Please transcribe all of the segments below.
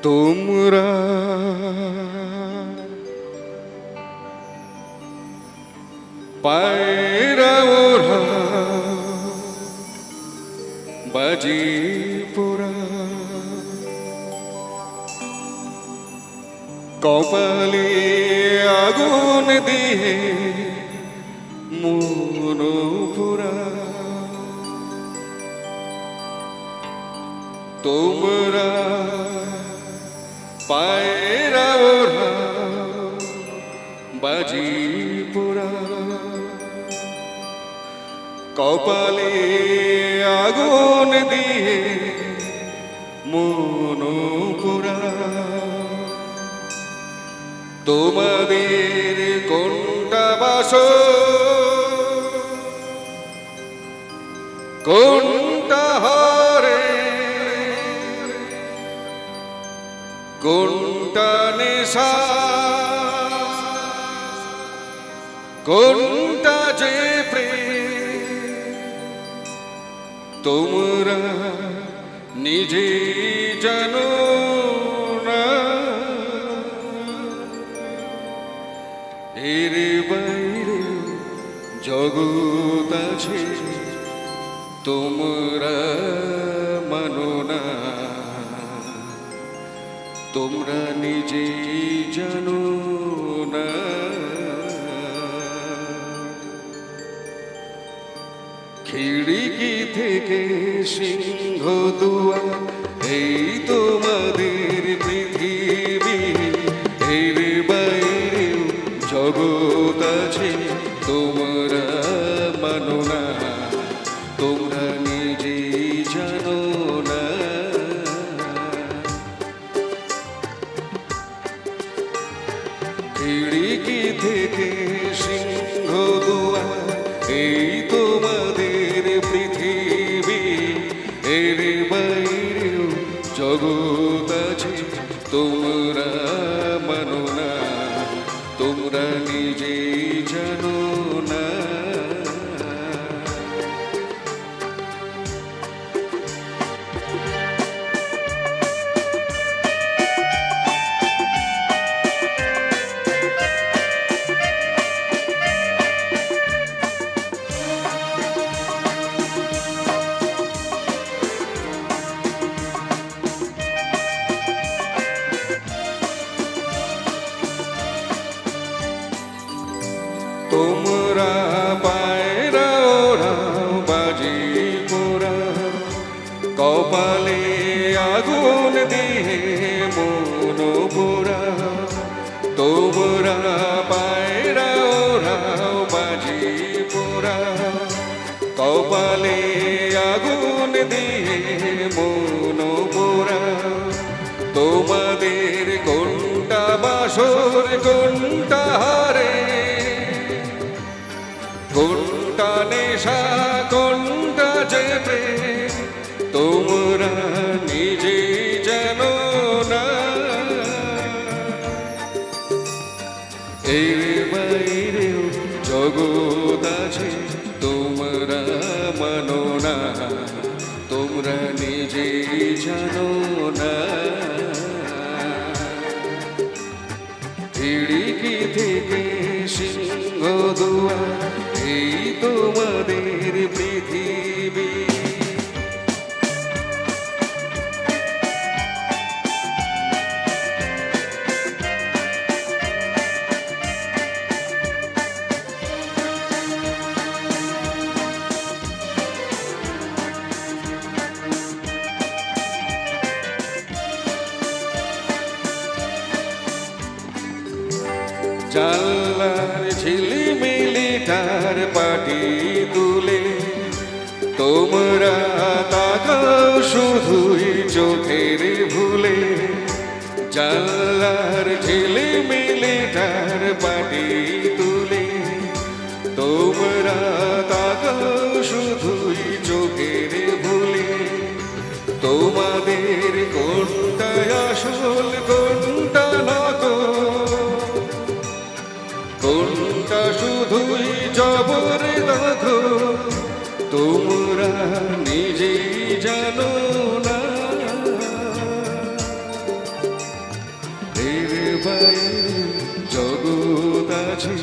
তোমরা পায়রা ওরা বাজি পোড়া কপালে আগুন দিয়ে মন পোড়া তোমরা পায়রা ওরা বাজি পোড়া কপালে আগুন দিয়ে মন পোড়া তোমাদের কোনটা বাসো কোনটা হরে কোনটা নেশা কোনটা যে প্রেম তোমরা নিজে জানো না এর বাইরে জগৎ আছে তোমরা মানো না তোমরা নিজে জানো না খিড়কি থেকে সিংহ দুয়ার এই তোমাদের পৃথিবী এর বাইরে জগৎ আছে তোমরা মানো না তোমরা নিজে জানো না খিড়কি থেকে সিংহ দুয়ার এই তোমাদের পৃথিবী এর বাইরেও জগৎ আছে তোমরা মানো না তোমরা নিজে জানো না তোমরা পায়রা ওড়াও বাজি পোড়া কপালে আগুন দিয়ে মন পোড়া তোমরা পায়রা ওড়াও বাজি পোড়া কপালে আগুন দিয়ে মন পোড়া তোমাদের কোনটা বাসর কোনটা হারে কোনটা নেশা কোনটা যে প্রেম তোমরা নিজে জানো না এর বাইরেও জগৎ আছে তোমরা মানো না তোমরা নিজে জানো না খিড়কি থেকে সিংহ দুয়ার এই তোমাদের পৃথিবী জানলার ঝিলিমিলি তার পাটি তুলে তোমরা তাকাও শুধুই চোখের ভুলে জানলার ঝিলিমিলি তার পাটি তুলে তোমরা তাকাও শুধুই চোখের ভুলে তোমাদের কোনটা আসল কোনটা নকল কোনটা শুধুই জবর দেখো তোমরা নিজেই জানো না বাইরে জগৎ আছে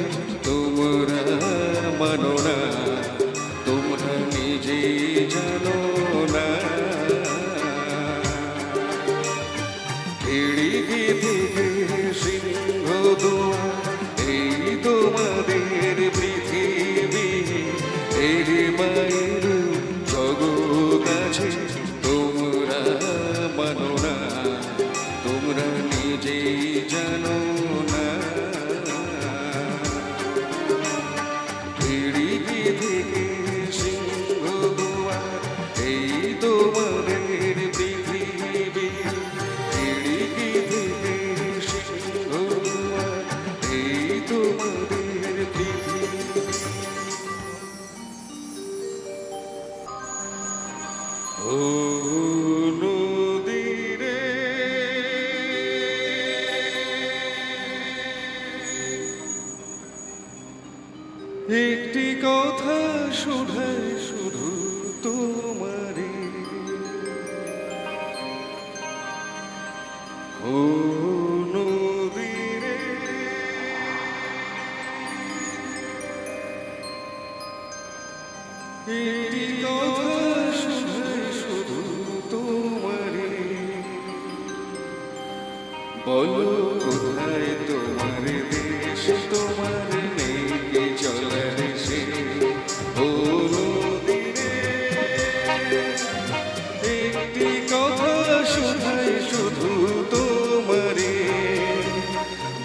তোমরা মানো না, তোমরা নিজে জানো না। খিড়কি থেকে সিংহ দুয়ার, এই তোমাদের পৃথিবী, এর বাইরে জগৎ আছে তোমরা মানো না, তোমরা নিজেই জানো না। খিড়কি থেকে সিংহ দুয়ার, এই তোমাদের পৃথিবী, খিড়কি থেকে সিংহ দুয়ার, এই তোমাদের পৃথিবী। ও নদীরে একটি কথা শোধায় শুধু তোমারে, ও নদীরে একটি কথা শোধায় শুধু তোমারে, বলো কোথায় তোমার দেশ, তোমার নেই কি চলার সে, ও নদীরে একটি কথা শোধায় শুধু তোমারে,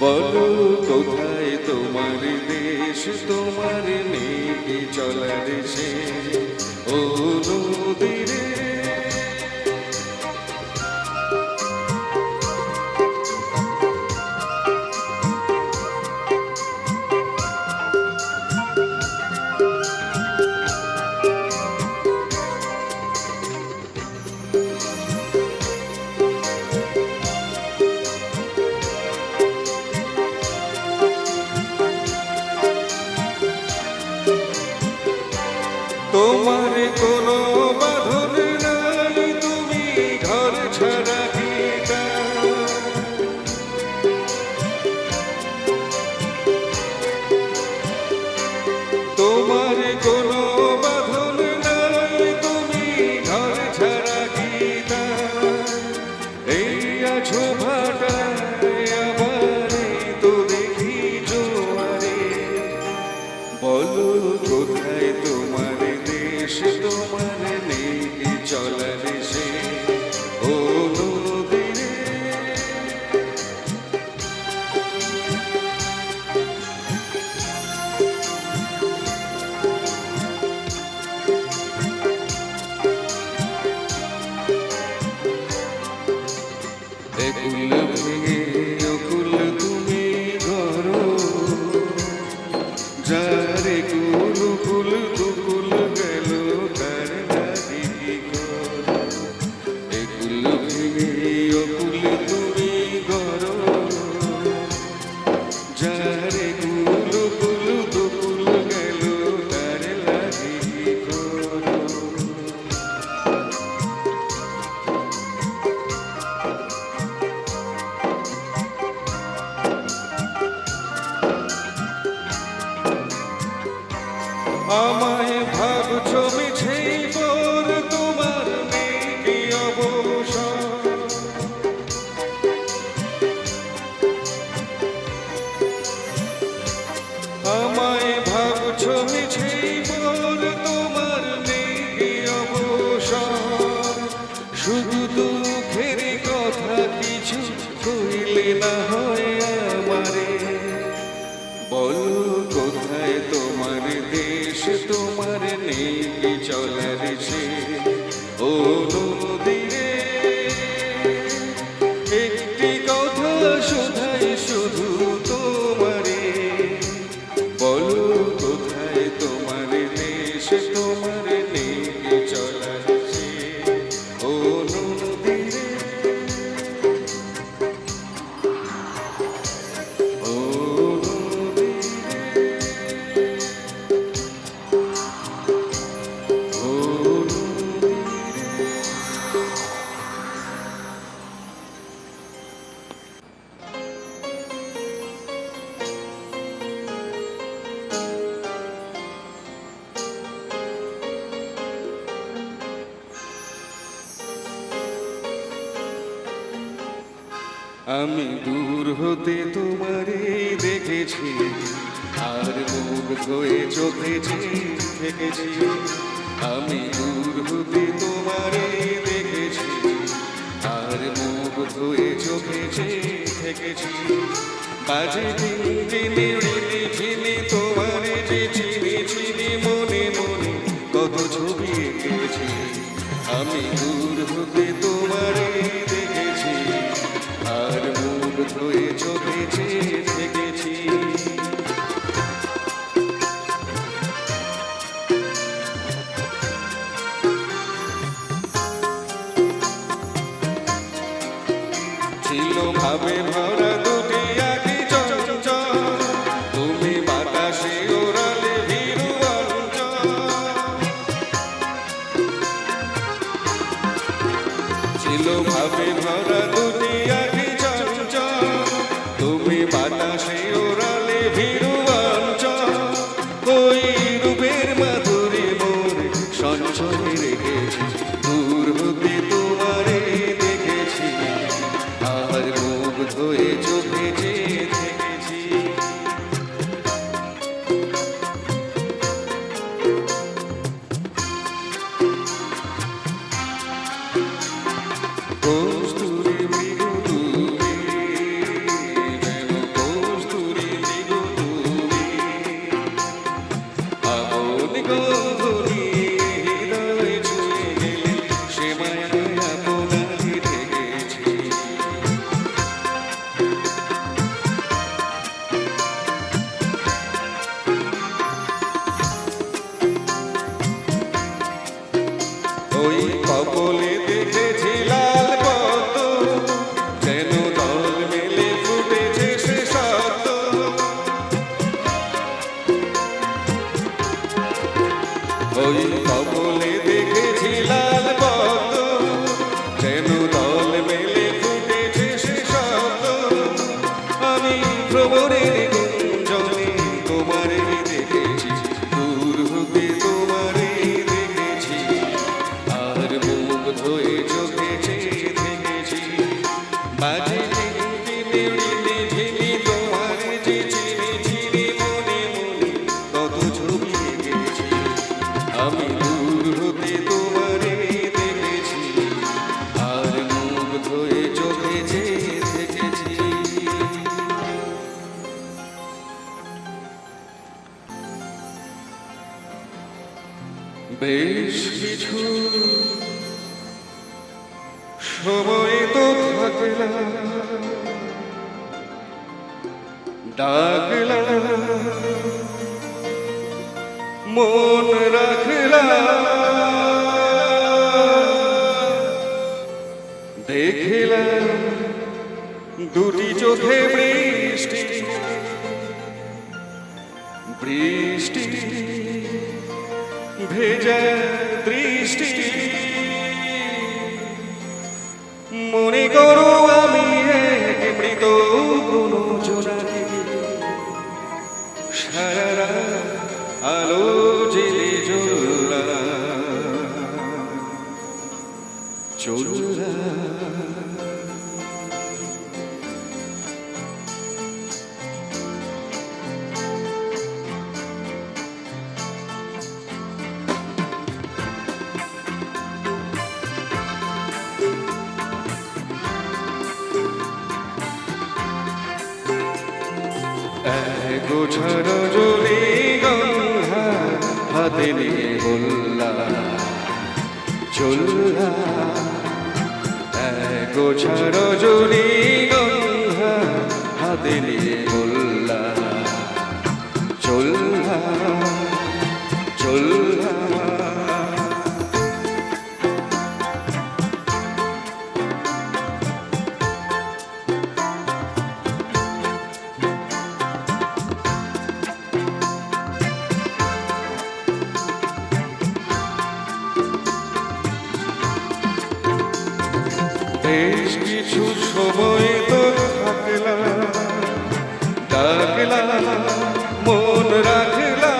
বলো কোথায় তোমার দেশ, তোমার নেই কি চলার সে, ও নদীরে। তোমার কোনো বাঁধন নাই, তুমি ঘর ছাড়া গীতা, তোমার কোনো বাঁধন নাই, তুমি ঘর ছাড়া গীতা, এই আছো ভাটায় আবার তো দেখি জোয়ারে, বলো কোথায় তোমার দেশ, তোমার নেই কি চলার সে, ও নদীরে। একুল ভেঙে অকুল তুমি গড়ো, যারে কুল কুল দুকুল গেল তার লাগি কি করো, একুল ভেঙে অকুল তুমি গড়ো, যারে কুল কুল দুকুল গেল তার লাগি কি করো। আমি দূর হতে তোমারে দেখেছি, আর মুখ ধোয়ে চোখে থেকেছি। আমি দূর হতে তোমারে দেখেছি, আর মুখ ধোয়ে চোখে থেকেছি। বাজে ঝিনি ঝিনি তোমারে যে চিনি চিনি মনে মনে কত ছবি এঁকেছি। আমি দূর হতে তোমারে দেখেছি, আর মুখ ধোয়ে চোখে থেকেছি। ছিল ভাবে ভরা দুটি আঁখি চঞ্চল, তুমি বাতাসে ওড়ালে ভীরু অঞ্চল। ছিল ভাবে ভরা দুটি আঁখি চঞ্চল, তুমি বাতাসে ওড়ালে ভীরু অঞ্চল। ওই রূপের মাধুরী মোর সঞ্চয় রেখেছি, দূর হতে তোমারে দেখেছি, আর মুখ ধোয়ে চোখে থেকেছি। কস্তুরী মৃগ তুমি, যেন কস্তুরী মৃগ তুমি, আপন গন্ধ নিয়ে হৃদয় ছুঁয়ে গেলে সে মায়ায় আপনাকে ঠেকেছি। ওই কপলে দেখেছি লাল পদ্ম, যেন দল মেলে ফুটেছে সে শব্দ। ওই কপলে দেখেছি লাল পদ্ম, যেন দল মেলে ফুটেছে সে শব্দ। আমি ভ্রমণের গুঞ্জনে তোমারে দেখেছি, দূর হতে তোমারে দেখেছি, আর মুখ ধোয়ে চোখে থেকেছি। বাজে ঝিনি ঝিনি তোমারে যে চিনি চিনি মনে মনে কত ছবি এঁকেছি। আমি দূর হতে তোমারে দেখেছি, আর মুখ ধোয়ে চোখে থেকেছি। বেশ কিছু সময় তো থাকলা, ডাকলা, মন রাখলা, দেখলা দুটি চোখে বৃষ্টি বৃষ্টি, ভেজা দৃষ্টি। মনে করো আমি এক মৃত কোনো জোনাকি, সারা রাত আলো জেলে জ্বলা চলা। গোছার জলি গঙ্গা হাতে নিয়ে বললা চললা। গোছার জলি গঙ্গা হাতে নিয়ে বললা চললা চললা। বেশ কিছু সময় তো থাকলা, ডাকলা, মন রাখলা,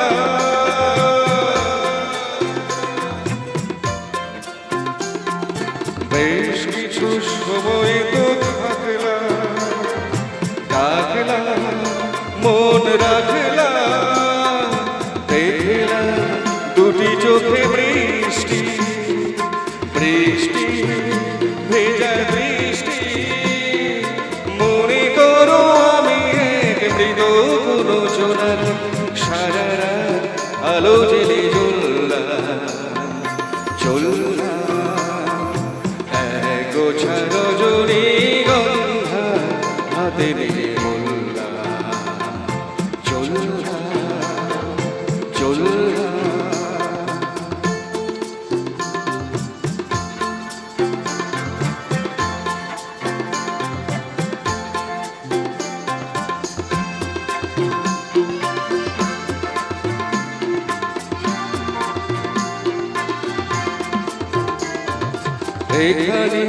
বেশ কিছু সময় তো থাকলা, রাখলাম, দেখলাম দুটি চোখে বৃষ্টি, বৃষ্টি ভেজা বৃষ্টি। মনে করো আমি এক মৃত কোনো জোনাক, সারা রাত আলো জেলে চললাম এক গোছা রজনীগন্ধা হাতে নিয়ে বললাম চললাম। এখানে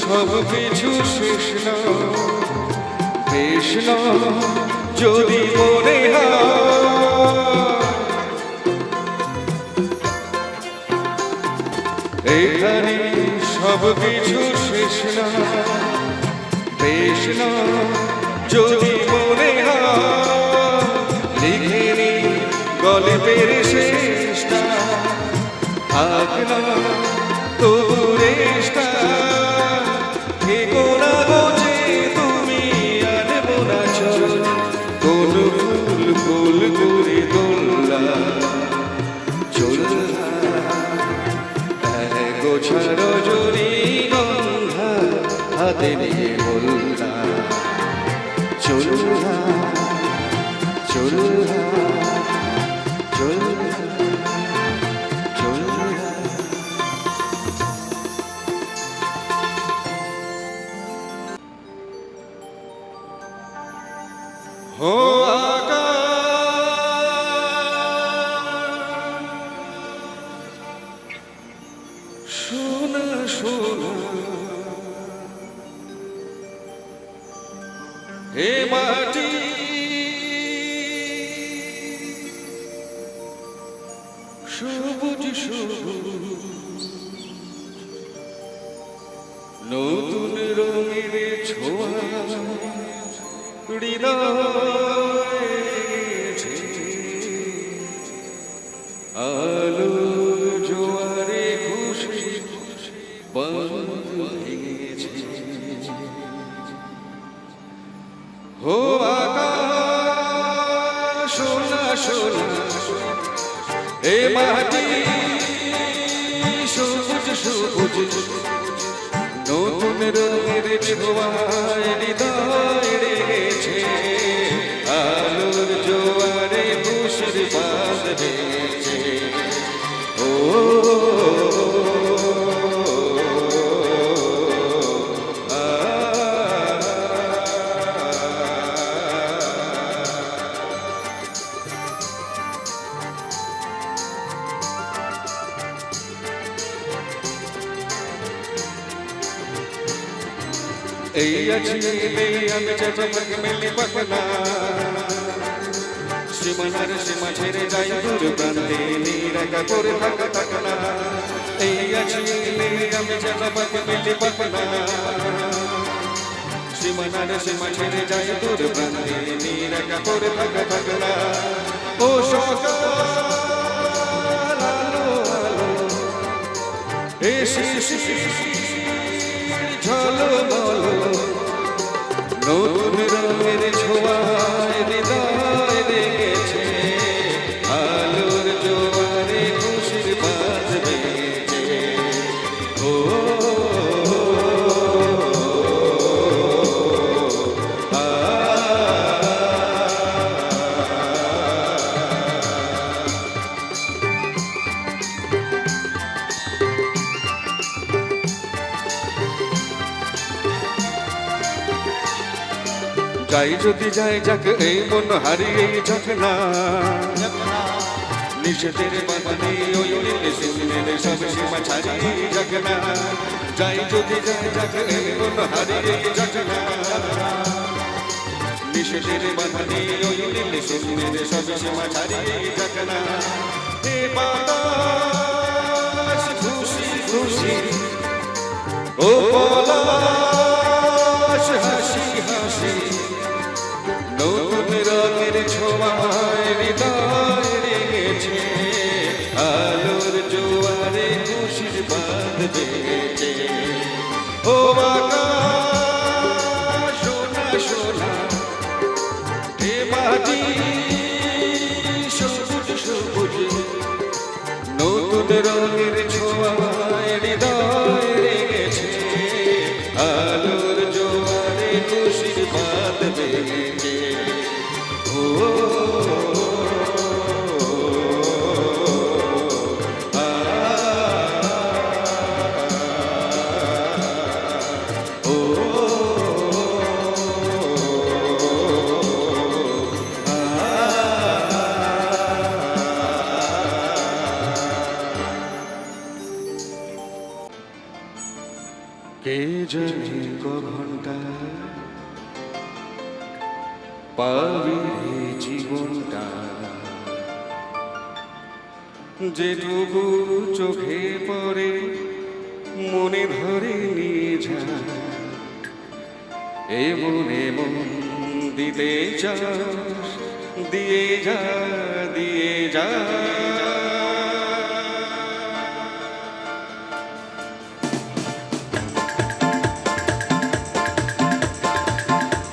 সব কিছু শেষ না, বেশ না যদি মনে হয়। এখানে সব কিছু শেষ না, বেশ না যদি মনে হয়। লিখে নি গল্পের শেষটা, থাক না তবু রেশটা। কোনা গোছে তুমি আনবো না চল, কোন ফুল ফুল করে চললাম গোছা রজনীগন্ধা হাতে নিয়ে বললাম চললাম। हो आकाश सोना सोना, हे माटी সবুজ সবুজ, নতুন রঙের ছোঁয়া আলো জোয়ারে খুশি বন্ধ ভেঙেছে। হো আকাশ সোনা সোনা, এ মাটি সবুজ সবুজ, নতুন রঙের ছোঁয়ায় হৃদয় রেখেছে। আলোর জোয়ারে খুশির বাঁধ বেঁধেছে। ও এই আছি আমি চমক মেলে পাকনা, সীমানার সীমা ছেড়ে যাই দূর প্রান্তে, নিরাকা করে থাকা না। এই আছি আমি চমক মেলে পাকনা, সীমানার সীমা ছেড়ে যাই দূর প্রান্তে, নিরাকা করে থাকা না। ও সকাল আলো আলো এসে ঝলমল, নতুন রঙের ছোঁয়ায় হৃদয় রেখেছে। আলোর জোয়ারে খুশির বাঁধ বেঁধেছে। ও যাই যদি যাই যাক এই মন হারিয়ে যাক না, নিষেধের বাঁধনে ওই নীলে সুন্দর সব সীমা ছাড়িয়ে যাক না। যাই যদি যাই যাক এই মন হারিয়ে যাক না, নিষেধের বাঁধনে ওই নীলে সুন্দর সব সীমা ছাড়িয়ে যাক না। হে বাতাস খুশি খুশি, ও পলাশ হাসি হাসি, নতুন রঙের ছোঁয়ায় হৃদয় রেগেছে, আলোর জোয়ারে খুশির বাঁধ বেঁধেছে। ও আকাশ সোনা সোনা, এ মাটি সবুজ সবুজ, নতুন রঙের ছোঁয়ায় হৃদয় রেগেছে, আলোর জোয়ারে খুশির বাঁধ বেঁধেছে। ও কে জানে কঘন্টা পাবি রে জীবনটা, যেটুকু চোখে পড়ে মনে ধরে নিয়ে যা, এমন এমন দিতে চাস দিয়ে যা দিয়ে যা।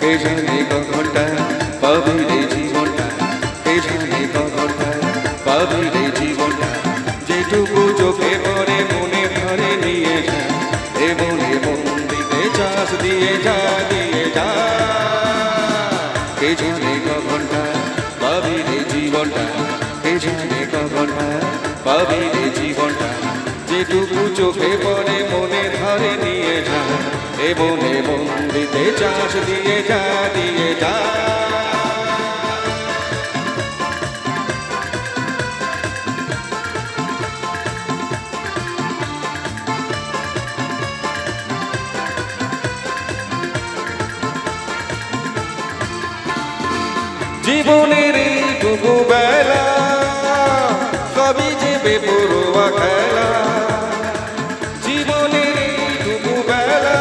কে জানে কঘন্টা পাবি রে জীবনটা, কে জানে কঘন্টা পাবি রে জীবনটা, যেটুকু চোখে পড়ে মনে ধরে নিয়ে যা, এমন এমন দিতে চাস দিয়ে যা দিয়ে যা। কে জানে কঘন্টা পাবি রে জীবনটা, কে জানে কঘন্টা পাবি রে জীবনটা, যেটুকু চোখে পড়ে মনে ধরে নিয়ে যা, এমন এমন দিতে চাস দিয়ে যা দিয়ে যা। জীবনের এইটুকু বেলা সবই যে বেপরোয়া খেলা, জীবনের এইটুকু বেলা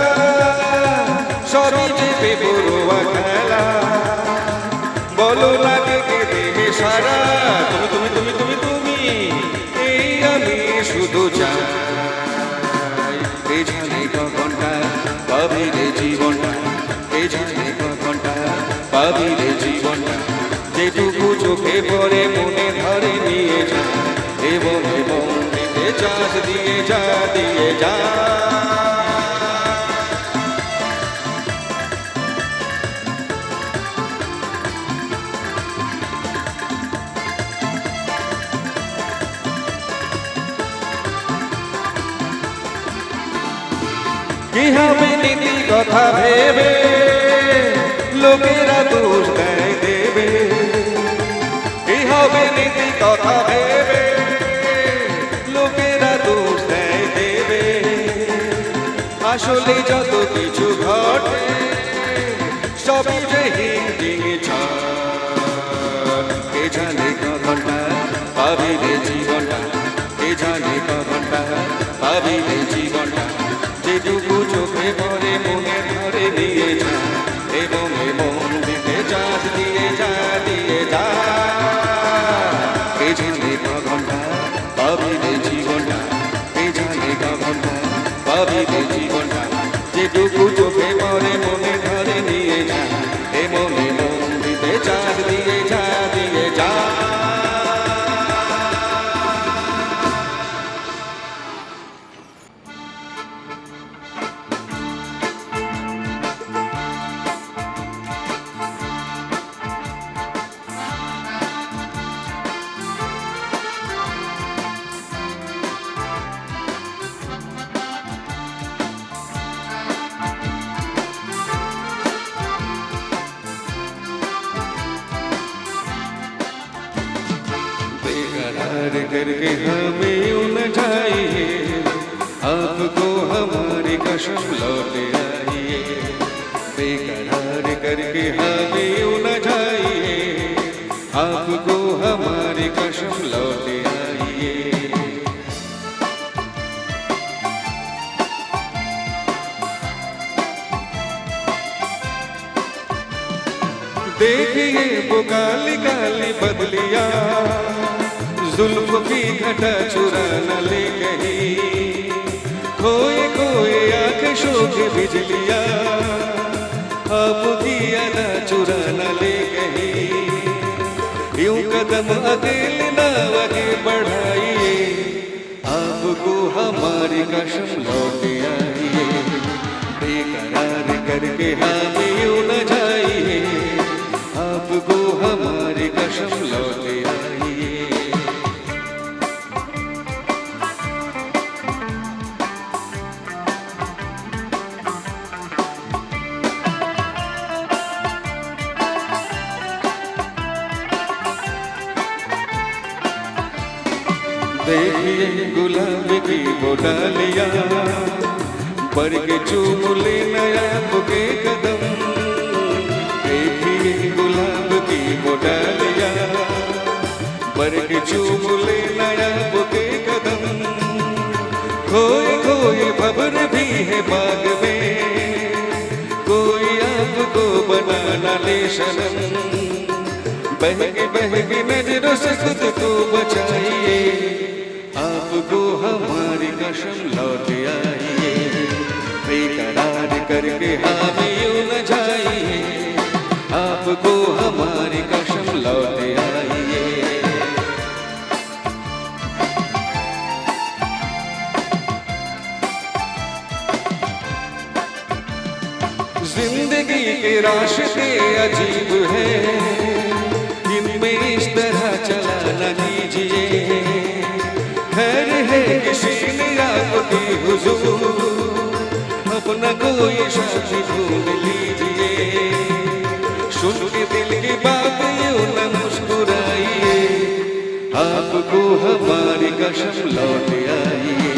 সবই যে বেপরোয়া খেলা। বলো লাগে কে দেবে সারা, তুমি তুমি তুমি তুমি তুমি, এই আমি শুধু চাই। কে জানে কঘন্টা পাবি রে জীবনটা, কে জানে কঘন্টা পাবি রে জীবনটা, যেটুকু চোখে পড়ে মনে ধরে নিয়ে যা, এবং এবং দিতে চাস দিয়ে যা দিয়ে যা। কি হবে নীতি কথা ভেবে লোকেরা দোষ দেয় দেবে, কি হবে নীতি কথা ভেবে লোকেরা দোষ দেয় দেবে। আসলে যত কিছু ঘটে সবই যে হিন্দিং ছাড়। কে জানে কঘন্টা পাবি রে জীবনটা, কে জানে কঘন্টা পাবি রে জীবনটা, যেটুকু চোখে পড়ে মনে ধরে নিয়ে যা, এবং এবং দিতে চাস দিয়ে যা দিয়ে যা। কে জানে কঘন্টা পাবি রে জীবনটা, কে জানে কঘন্টা পাবি রে জীবনটা, যেটুকু চোখে পড়ে মনে ধরে নিয়ে যা, এবং এবং দিতে চাস দিয়ে যা দিয়ে যা। बेकरार करके हमें उलझाइए, आपको हमारी कसम लौट आइए। बेकरार करके हमें उलझाइए, आपको हमारी कसम लौट आइए। देखिए वो काली काली बदलिया, जुल्फ की घटा चुरा न ले कहीं, खोए खोए आकाशों की बिजलियां, आपकी अदा चुरा न ले कहीं। यूं कदम अकेले न आगे बढ़ाइए, आपको हमारी कसम लौट आइए, बेकरार करके हमें यूं न जाइए, आपको हमारी कसम लौट आइए। देखिए गुलाब की वो डालियां, पर के चूम ले नया बुके कदम। देखिए गुलाब की वो डालियां, पर के चूम ले नया बुके कदम। खोए खोए भंवर भी है बाग में, कोई आपको बना न ले सनम। बहकी नजरों से खुद को बचाइए, आपको हमारी कसम लौट आइए, बेकरार करके हमें यूं न जाइए, आपको हमारी कसम लौट आइए। जिंदगी के रास्ते अजीब है, इनमें इस तरह चला न कीजिए। खैर है किसी ने आपकी हुजूर, अपना कोई साथी ढूंढ लीजिए। सुन के दिल की बात यूं न मुस्कुराइए, आपको हमारी कसम लौट आइए,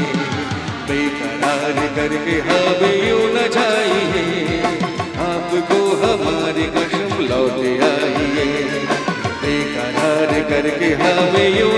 बेकरार करके हमें यूं न जाइए, आपको हमारी कसम लौट आइए, बेकरार करके हमें यूं